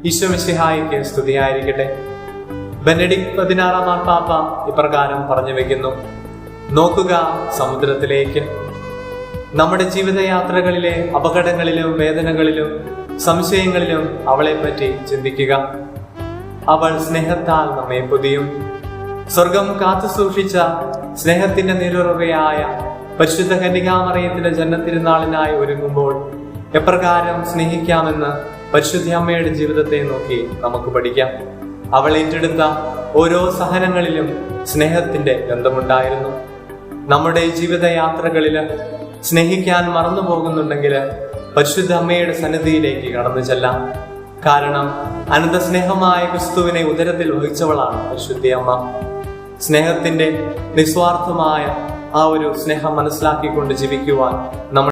ഈശോ മിശിഹായിക്ക് സ്തുതിയായിരിക്കട്ടെ. ബെനഡിക്ട് 16 മാർപ്പാപ്പ ഇപ്രകാരം പറഞ്ഞു വെക്കുന്നു: നോക്കുക സമുദ്രത്തിലേക്ക്. നമ്മുടെ ജീവിതയാത്രകളിലെ അപകടങ്ങളിലും വേദനകളിലും സംശയങ്ങളിലും അവളെപ്പറ്റി ചിന്തിക്കുക. അവൾ സ്നേഹത്താൽ നമ്മെ പൊതിയും. സ്വർഗം കാത്തു സൂക്ഷിച്ച സ്നേഹത്തിന്റെ നീരുറവയായ പരിശുദ്ധ കന്യകാമറിയത്തിന്റെ ജന്മത്തിരുനാളിനായി ഒരുങ്ങുമ്പോൾ എപ്രകാരം സ്നേഹിക്കാമെന്ന് പരിശുദ്ധ അമ്മയുടെ ജീവിതത്തെ നോക്കി നമുക്ക് പഠിക്കാം. അവൾ ഏറ്റെടുത്ത ഓരോ സഹനങ്ങളിലും സ്നേഹത്തിന്റെ ഗന്ധമുണ്ടായിരുന്നു. നമ്മുടെ ജീവിതയാത്രകളില് സ്നേഹിക്കാൻ മറന്നു പോകുന്നുണ്ടെങ്കിൽ പരിശുദ്ധ അമ്മയുടെ സന്നിധിയിലേക്ക് കടന്നു ചെല്ലാം. കാരണം അനന്തസ്നേഹമായ ക്രിസ്തുവിനെ ഉദരത്തിൽ വഹിച്ചവളാണ് പരിശുദ്ധ അമ്മ. സ്നേഹത്തിന്റെ നിസ്വാർത്ഥമായ ആ ഒരു സ്നേഹം മനസ്സിലാക്കിക്കൊണ്ട് ജീവിക്കുവാൻ നമ്മൾ